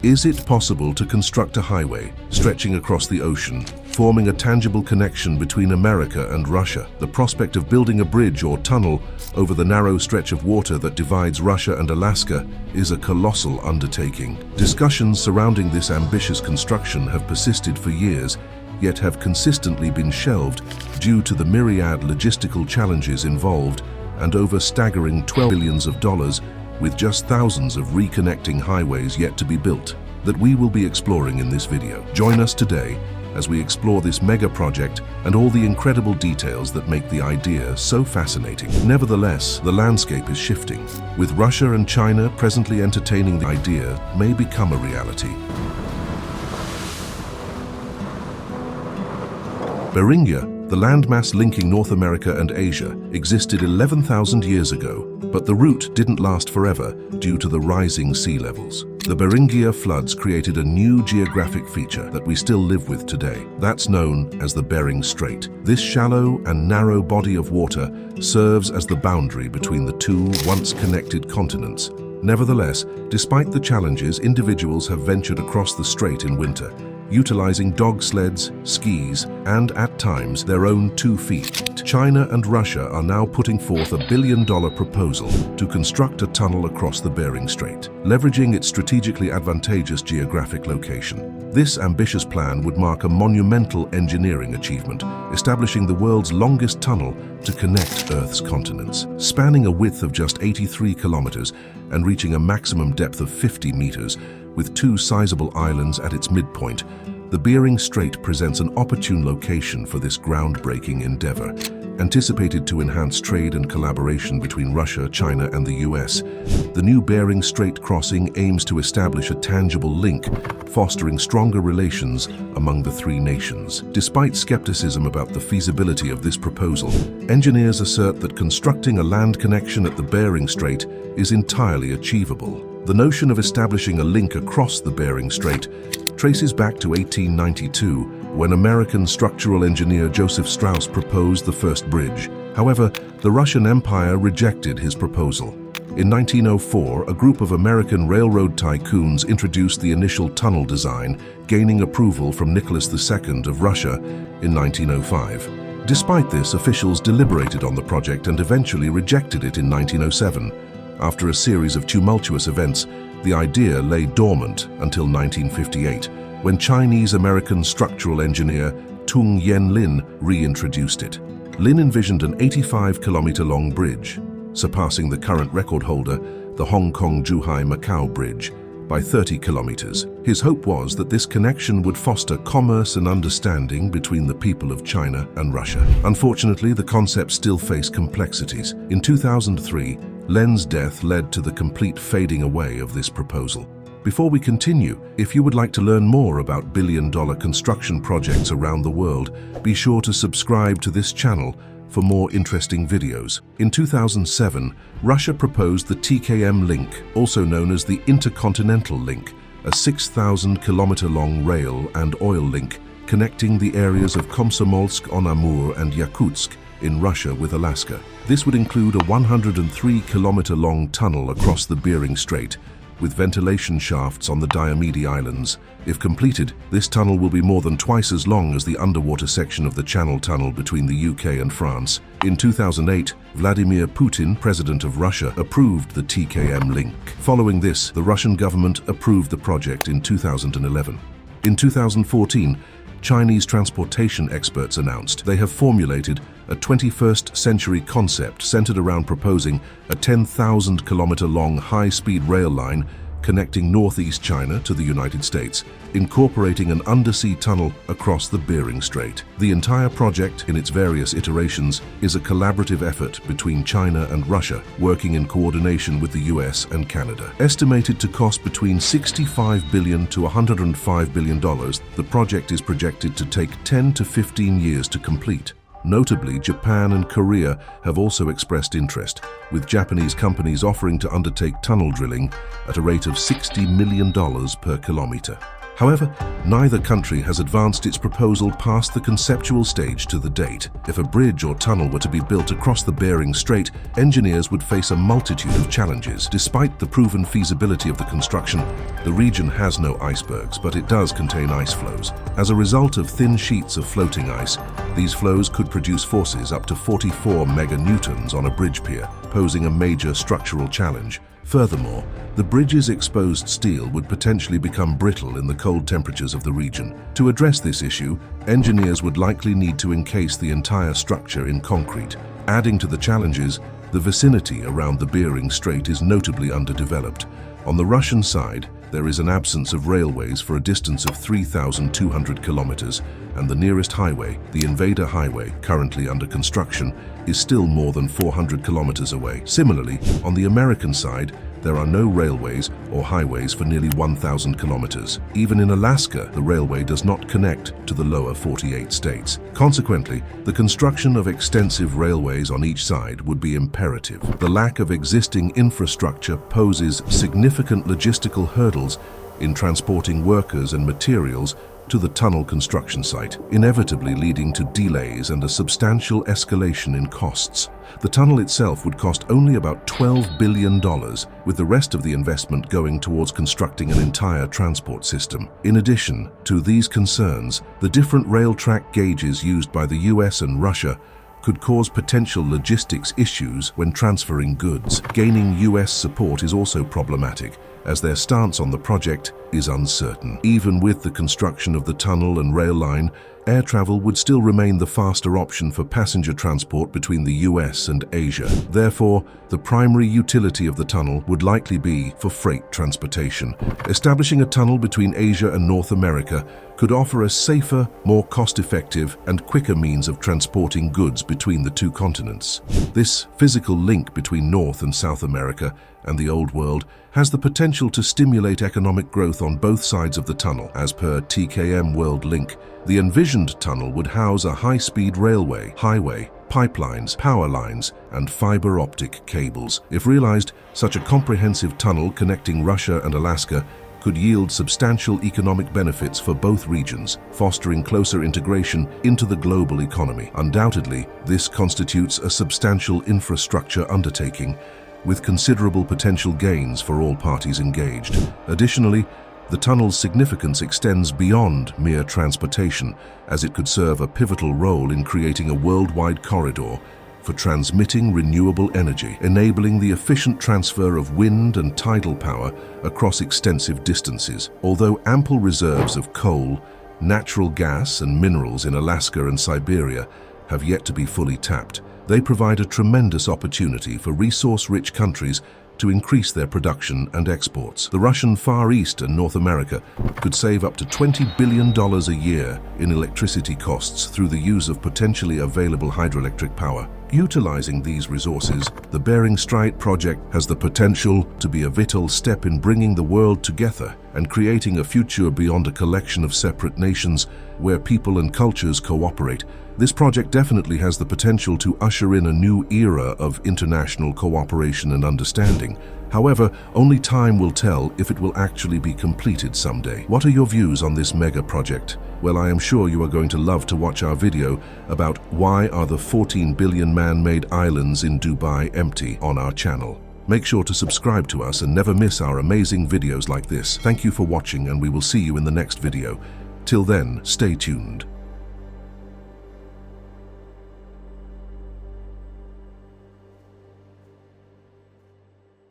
Is it possible to construct a highway stretching across the ocean, forming a tangible connection between America and Russia? The prospect of building a bridge or tunnel over the narrow stretch of water that divides Russia and Alaska is a colossal undertaking. Discussions surrounding this ambitious construction have persisted for years, yet have consistently been shelved due to the myriad logistical challenges involved and over staggering $12 billion, with just thousands of reconnecting highways yet to be built, that we will be exploring in this video. Join us today as we explore this mega project and all the incredible details that make the idea so fascinating. Nevertheless, the landscape is shifting, with Russia and China presently entertaining the idea may become a reality. Beringia, the landmass linking North America and Asia, existed 11,000 years ago, but the route didn't last forever due to the rising sea levels. The Beringia floods created a new geographic feature that we still live with today. That's known as the Bering Strait. This shallow and narrow body of water serves as the boundary between the two once connected continents. Nevertheless, despite the challenges, individuals have ventured across the strait in winter, utilizing dog sleds, skis, and at times their own 2 feet. China and Russia are now putting forth $1 billion proposal to construct a tunnel across the Bering Strait, leveraging its strategically advantageous geographic location. This ambitious plan would mark a monumental engineering achievement, establishing the world's longest tunnel to connect Earth's continents. Spanning a width of just 83 kilometers and reaching a maximum depth of 50 meters, with 2 sizable islands at its midpoint, the Bering Strait presents an opportune location for this groundbreaking endeavor. Anticipated to enhance trade and collaboration between Russia, China, and the US, the new Bering Strait crossing aims to establish a tangible link, fostering stronger relations among the 3 nations. Despite skepticism about the feasibility of this proposal, engineers assert that constructing a land connection at the Bering Strait is entirely achievable. The notion of establishing a link across the Bering Strait traces back to 1892, when American structural engineer Joseph Strauss proposed the first bridge. However, the Russian Empire rejected his proposal. In 1904, a group of American railroad tycoons introduced the initial tunnel design, gaining approval from Nicholas II of Russia in 1905. Despite this, officials deliberated on the project and eventually rejected it in 1907. After a series of tumultuous events, the idea lay dormant until 1958, when Chinese-American structural engineer Tung Yen Lin reintroduced it. Lin envisioned an 85-kilometer-long bridge, surpassing the current record holder, the Hong Kong-Zhuhai-Macau Bridge, by 30 kilometers. His hope was that this connection would foster commerce and understanding between the people of China and Russia. Unfortunately, the concept still faced complexities. In 2003, Lin's death led to the complete fading away of this proposal. Before we continue, if you would like to learn more about billion-dollar construction projects around the world, be sure to subscribe to this channel for more interesting videos. In 2007, Russia proposed the TKM Link, also known as the Intercontinental Link, a 6,000-kilometer-long rail and oil link connecting the areas of Komsomolsk-on-Amur and Yakutsk in Russia with Alaska. This would include a 103-kilometer-long tunnel across the Bering Strait, with ventilation shafts on the Diomede Islands. If completed, this tunnel will be more than twice as long as the underwater section of the Channel Tunnel between the UK and France. In 2008, Vladimir Putin, president of Russia, approved the TKM Link. Following this, the Russian government approved the project in 2011. In 2014, Chinese transportation experts announced they have formulated a 21st century concept centered around proposing a 10,000-kilometer-long high-speed rail line connecting northeast China to the United States, incorporating an undersea tunnel across the Bering Strait. The entire project, in its various iterations, is a collaborative effort between China and Russia, working in coordination with the US and Canada. Estimated to cost between $65 billion to $105 billion, the project is projected to take 10 to 15 years to complete. Notably, Japan and Korea have also expressed interest, with Japanese companies offering to undertake tunnel drilling at a rate of $60 million per kilometer. However, neither country has advanced its proposal past the conceptual stage to the date. If a bridge or tunnel were to be built across the Bering Strait, engineers would face a multitude of challenges. Despite the proven feasibility of the construction, the region has no icebergs, but it does contain ice flows. As a result of thin sheets of floating ice, these flows could produce forces up to 44 meganewtons on a bridge pier, posing a major structural challenge. Furthermore, the bridge's exposed steel would potentially become brittle in the cold temperatures of the region. To address this issue, engineers would likely need to encase the entire structure in concrete. Adding to the challenges, the vicinity around the Bering Strait is notably underdeveloped. On the Russian side, there is an absence of railways for a distance of 3,200 kilometers, and the nearest highway, the Invader Highway, currently under construction, is still more than 400 kilometers away. Similarly, on the American side, there are no railways or highways for nearly 1,000 kilometers. Even in Alaska, the railway does not connect to the lower 48 states. Consequently, the construction of extensive railways on each side would be imperative. The lack of existing infrastructure poses significant logistical hurdles in transporting workers and materials to the tunnel construction site, inevitably leading to delays and a substantial escalation in costs. The tunnel itself would cost only about $12 billion, with the rest of the investment going towards constructing an entire transport system. In addition to these concerns, the different rail track gauges used by the US and Russia could cause potential logistics issues when transferring goods. Gaining US support is also problematic, as their stance on the project is uncertain. Even with the construction of the tunnel and rail line, air travel would still remain the faster option for passenger transport between the US and Asia. Therefore, the primary utility of the tunnel would likely be for freight transportation. Establishing a tunnel between Asia and North America could offer a safer, more cost-effective, and quicker means of transporting goods between the two continents. This physical link between North and South America and the Old World has the potential to stimulate economic growth on both sides of the tunnel. As per TKM World Link, the envisioned tunnel would house a high-speed railway, highway, pipelines, power lines, and fiber optic cables. If realized, such a comprehensive tunnel connecting Russia and Alaska could yield substantial economic benefits for both regions, fostering closer integration into the global economy. Undoubtedly, this constitutes a substantial infrastructure undertaking, with considerable potential gains for all parties engaged. Additionally, the tunnel's significance extends beyond mere transportation, as it could serve a pivotal role in creating a worldwide corridor for transmitting renewable energy, enabling the efficient transfer of wind and tidal power across extensive distances. Although ample reserves of coal, natural gas, and minerals in Alaska and Siberia have yet to be fully tapped, they provide a tremendous opportunity for resource-rich countries to increase their production and exports. The Russian Far East and North America could save up to $20 billion a year in electricity costs through the use of potentially available hydroelectric power. Utilizing these resources, the Bering Strait project has the potential to be a vital step in bringing the world together and creating a future beyond a collection of separate nations where people and cultures cooperate. This project definitely has the potential to usher in a new era of international cooperation and understanding. However, only time will tell if it will actually be completed someday. What are your views on this mega project? Well, I am sure you are going to love to watch our video about why are the 14 billion man-made islands in Dubai empty on our channel. Make sure to subscribe to us and never miss our amazing videos like this. Thank you for watching, and we will see you in the next video. Till then, stay tuned.